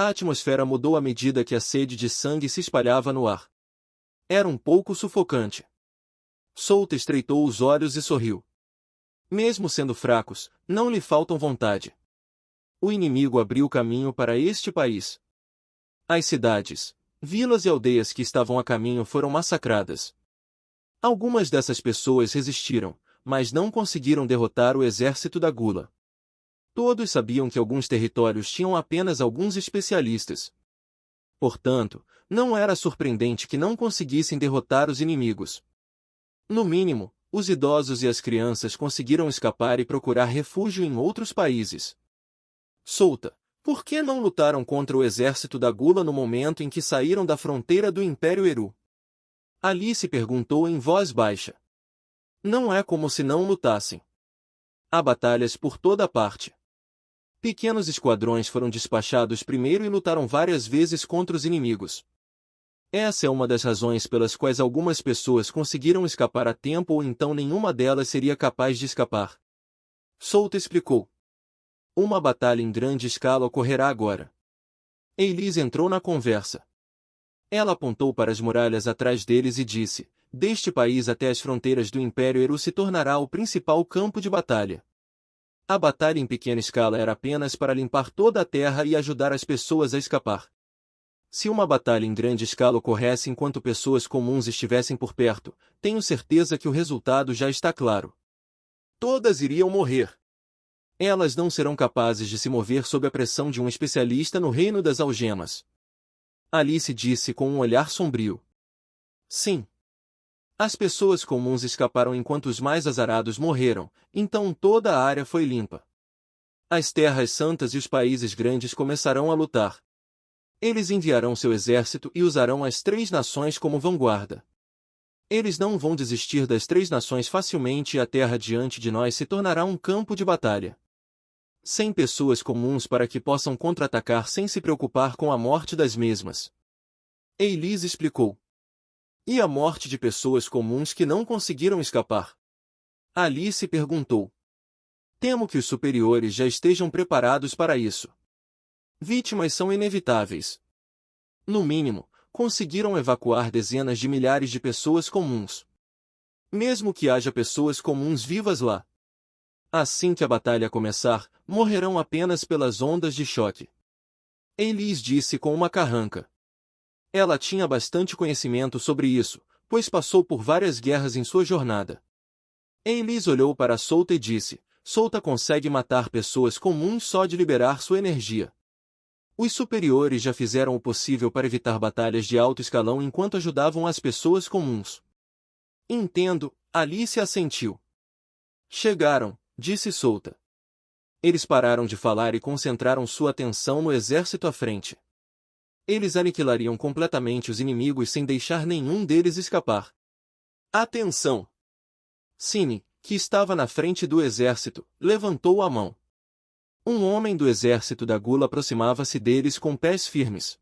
A atmosfera mudou à medida que a sede de sangue se espalhava no ar. Era um pouco sufocante. Souta estreitou os olhos e sorriu. Mesmo sendo fracos, não lhe faltam vontade. O inimigo abriu caminho para este país. As cidades, vilas e aldeias que estavam a caminho foram massacradas. Algumas dessas pessoas resistiram, mas não conseguiram derrotar o exército da Gula. Todos sabiam que alguns territórios tinham apenas alguns especialistas. Portanto, não era surpreendente que não conseguissem derrotar os inimigos. No mínimo, os idosos e as crianças conseguiram escapar e procurar refúgio em outros países. Souta, por que não lutaram contra o exército da Gula no momento em que saíram da fronteira do Império Eru? Alice perguntou em voz baixa. Não é como se não lutassem. Há batalhas por toda parte. Pequenos esquadrões foram despachados primeiro e lutaram várias vezes contra os inimigos. Essa é uma das razões pelas quais algumas pessoas conseguiram escapar a tempo ou então nenhuma delas seria capaz de escapar. Souta explicou. Uma batalha em grande escala ocorrerá agora. Elise entrou na conversa. Ela apontou para as muralhas atrás deles e disse, deste país até as fronteiras do Império Eru se tornará o principal campo de batalha. A batalha em pequena escala era apenas para limpar toda a terra e ajudar as pessoas a escapar. Se uma batalha em grande escala ocorresse enquanto pessoas comuns estivessem por perto, tenho certeza que o resultado já está claro. Todas iriam morrer. Elas não serão capazes de se mover sob a pressão de um especialista no reino das algemas. Alice disse com um olhar sombrio. Sim. As pessoas comuns escaparam enquanto os mais azarados morreram, então toda a área foi limpa. As terras santas e os países grandes começarão a lutar. Eles enviarão seu exército e usarão as 3 nações como vanguarda. Eles não vão desistir das 3 nações facilmente e a terra diante de nós se tornará um campo de batalha. 100 pessoas comuns para que possam contra-atacar sem se preocupar com a morte das mesmas. Elise explicou. E a morte de pessoas comuns que não conseguiram escapar? Alice perguntou. Temo que os superiores já estejam preparados para isso. Vítimas são inevitáveis. No mínimo, conseguiram evacuar dezenas de milhares de pessoas comuns. Mesmo que haja pessoas comuns vivas lá. Assim que a batalha começar, morrerão apenas pelas ondas de choque. Elise disse com uma carranca. Ela tinha bastante conhecimento sobre isso, pois passou por várias guerras em sua jornada. Elise olhou para Souta e disse, Souta consegue matar pessoas comuns só de liberar sua energia. Os superiores já fizeram o possível para evitar batalhas de alto escalão enquanto ajudavam as pessoas comuns. Entendo, Alice assentiu. Chegaram, disse Souta. Eles pararam de falar e concentraram sua atenção no exército à frente. Eles aniquilariam completamente os inimigos sem deixar nenhum deles escapar. Atenção! Cine, que estava na frente do exército, levantou a mão. Um homem do exército da Gula aproximava-se deles com pés firmes.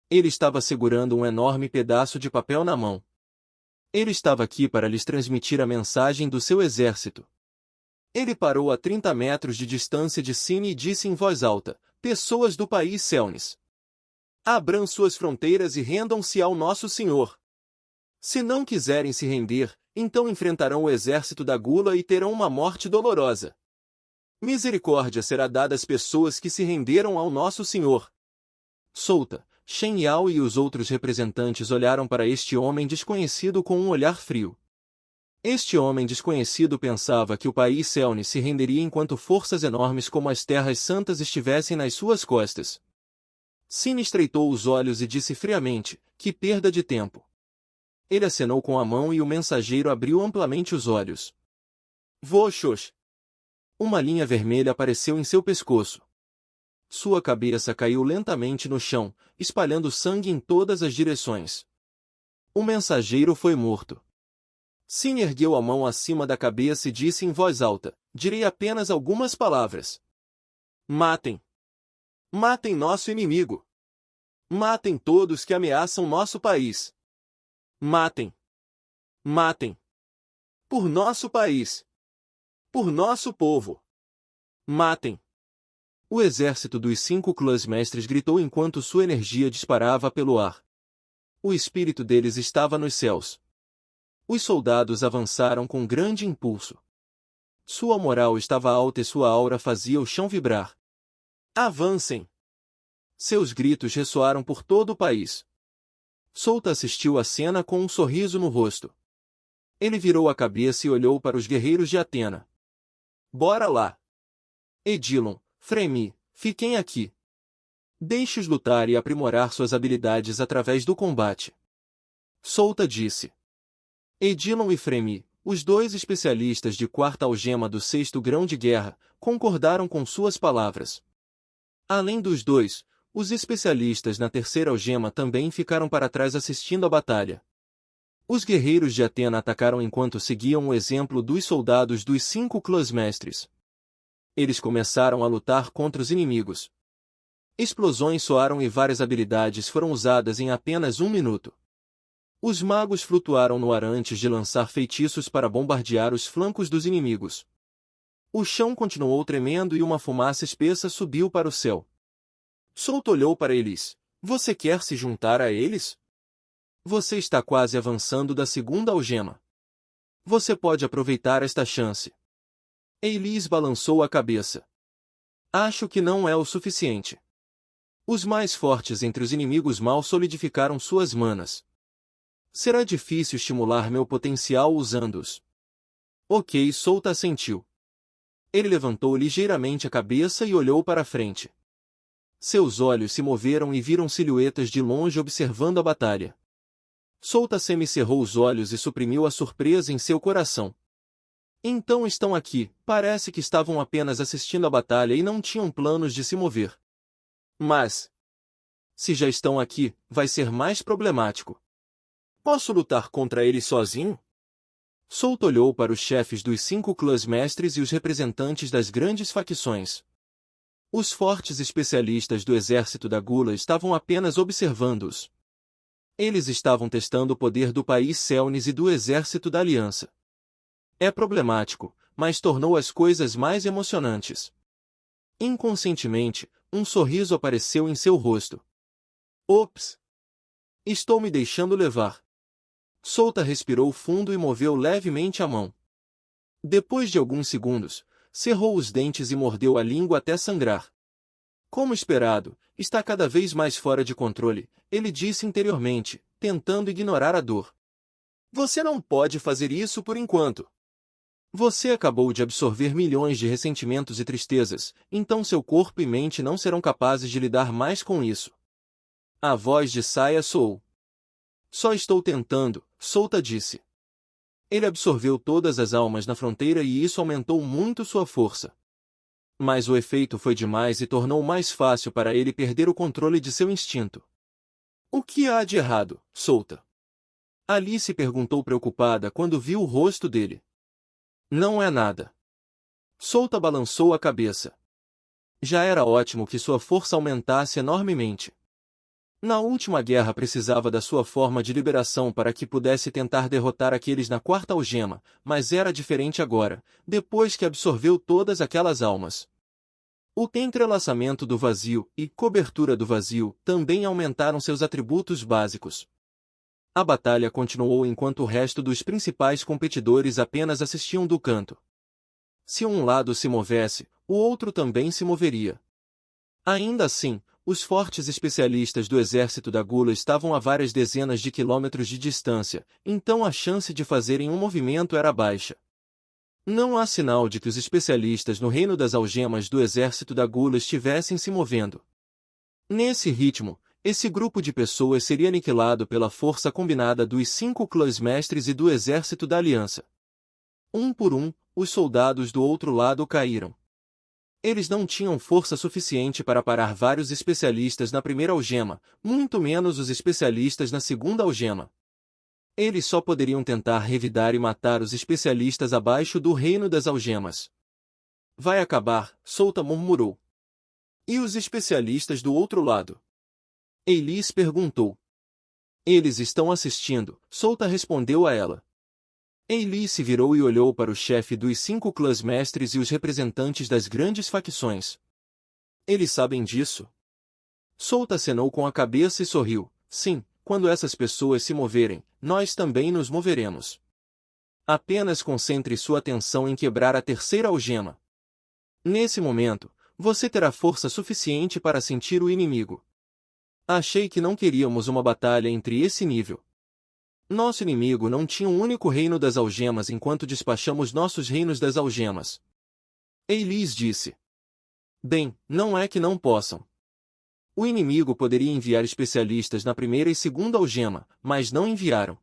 Ele estava segurando um enorme pedaço de papel na mão. Ele estava aqui para lhes transmitir a mensagem do seu exército. Ele parou a 30 metros de distância de Cine e disse em voz alta, pessoas do país Selnis. Abram suas fronteiras e rendam-se ao nosso Senhor. Se não quiserem se render, então enfrentarão o exército da Gula e terão uma morte dolorosa. Misericórdia será dada às pessoas que se renderam ao nosso Senhor. Souta, Shen Yao e os outros representantes olharam para este homem desconhecido com um olhar frio. Este homem desconhecido pensava que o país Selnis se renderia enquanto forças enormes como as Terras Santas estivessem nas suas costas. Cine estreitou os olhos e disse friamente, que perda de tempo. Ele acenou com a mão e o mensageiro abriu amplamente os olhos. Voxox! Uma linha vermelha apareceu em seu pescoço. Sua cabeça caiu lentamente no chão, espalhando sangue em todas as direções. O mensageiro foi morto. Cine ergueu a mão acima da cabeça e disse em voz alta, direi apenas algumas palavras. Matem! Matem nosso inimigo! Matem todos que ameaçam nosso país! Matem! Matem! Por nosso país! Por nosso povo! Matem! O exército dos 5 clãs mestres gritou enquanto sua energia disparava pelo ar. O espírito deles estava nos céus. Os soldados avançaram com grande impulso. Sua moral estava alta e sua aura fazia o chão vibrar. Avancem! Seus gritos ressoaram por todo o país. Souta assistiu à cena com um sorriso no rosto. Ele virou a cabeça e olhou para os guerreiros de Atena. Bora lá! Edilon, Fremi, fiquem aqui. Deixe-os lutar e aprimorar suas habilidades através do combate. Souta disse. Edilon e Fremi, os dois especialistas de quarta algema do 6º grão de guerra, concordaram com suas palavras. Além dos dois, os especialistas na terceira algema também ficaram para trás assistindo à batalha. Os guerreiros de Atena atacaram enquanto seguiam o exemplo dos soldados dos 5 clãs mestres. Eles começaram a lutar contra os inimigos. Explosões soaram e várias habilidades foram usadas em apenas 1 minuto. Os magos flutuaram no ar antes de lançar feitiços para bombardear os flancos dos inimigos. O chão continuou tremendo e uma fumaça espessa subiu para o céu. Souta olhou para eles. Você quer se juntar a eles? Você está quase avançando da segunda algema. Você pode aproveitar esta chance. Eilis balançou a cabeça. Acho que não é o suficiente. Os mais fortes entre os inimigos mal solidificaram suas manas. Será difícil estimular meu potencial usando-os. Ok, Souta assentiu. Ele levantou ligeiramente a cabeça e olhou para a frente. Seus olhos se moveram e viram silhuetas de longe observando a batalha. Souta semicerrou os olhos e suprimiu a surpresa em seu coração. Então estão aqui, parece que estavam apenas assistindo a batalha e não tinham planos de se mover. Mas, se já estão aqui, vai ser mais problemático. Posso lutar contra eles sozinho? Souta olhou para os chefes dos 5 clãs mestres e os representantes das grandes facções. Os fortes especialistas do exército da Gula estavam apenas observando-os. Eles estavam testando o poder do país Selnis e do exército da Aliança. É problemático, mas tornou as coisas mais emocionantes. Inconscientemente, um sorriso apareceu em seu rosto. Ops! Estou me deixando levar. Souta respirou fundo e moveu levemente a mão. Depois de alguns segundos, cerrou os dentes e mordeu a língua até sangrar. Como esperado, está cada vez mais fora de controle, ele disse interiormente, tentando ignorar a dor. Você não pode fazer isso por enquanto. Você acabou de absorver milhões de ressentimentos e tristezas, então seu corpo e mente não serão capazes de lidar mais com isso. A voz de Saia soou. Só estou tentando, Souta disse. Ele absorveu todas as almas na fronteira e isso aumentou muito sua força. Mas o efeito foi demais e tornou mais fácil para ele perder o controle de seu instinto. O que há de errado, Souta? Alice perguntou preocupada quando viu o rosto dele. Não é nada. Souta balançou a cabeça. Já era ótimo que sua força aumentasse enormemente. Na última guerra precisava da sua forma de liberação para que pudesse tentar derrotar aqueles na quarta algema, mas era diferente agora, depois que absorveu todas aquelas almas. O entrelaçamento do vazio e cobertura do vazio também aumentaram seus atributos básicos. A batalha continuou enquanto o resto dos principais competidores apenas assistiam do canto. Se um lado se movesse, o outro também se moveria. Ainda assim, os fortes especialistas do exército da Gula estavam a várias dezenas de quilômetros de distância, então a chance de fazerem um movimento era baixa. Não há sinal de que os especialistas no reino das algemas do exército da Gula estivessem se movendo. Nesse ritmo, esse grupo de pessoas seria aniquilado pela força combinada dos 5 clãs mestres e do exército da Aliança. Um por um, os soldados do outro lado caíram. Eles não tinham força suficiente para parar vários especialistas na primeira algema, muito menos os especialistas na segunda algema. Eles só poderiam tentar revidar e matar os especialistas abaixo do reino das algemas. Vai acabar, Souta murmurou. E os especialistas do outro lado? Eilis perguntou. Eles estão assistindo, Souta respondeu a ela. Eilis se virou e olhou para o chefe dos 5 clãs mestres e os representantes das grandes facções. Eles sabem disso? Solta acenou com a cabeça e sorriu. Sim, quando essas pessoas se moverem, nós também nos moveremos. Apenas concentre sua atenção em quebrar a terceira algema. Nesse momento, você terá força suficiente para sentir o inimigo. Achei que não queríamos uma batalha entre esse nível. Nosso inimigo não tinha um único reino das algemas enquanto despachamos nossos reinos das algemas. Eilis disse. Bem, não é que não possam. O inimigo poderia enviar especialistas na primeira e segunda algema, mas não enviaram.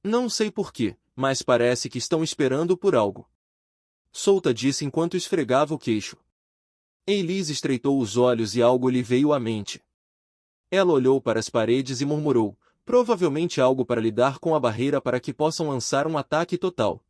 Não sei porquê, mas parece que estão esperando por algo. Solta disse enquanto esfregava o queixo. Eilis estreitou os olhos e algo lhe veio à mente. Ela olhou para as paredes e murmurou, provavelmente algo para lidar com a barreira para que possam lançar um ataque total.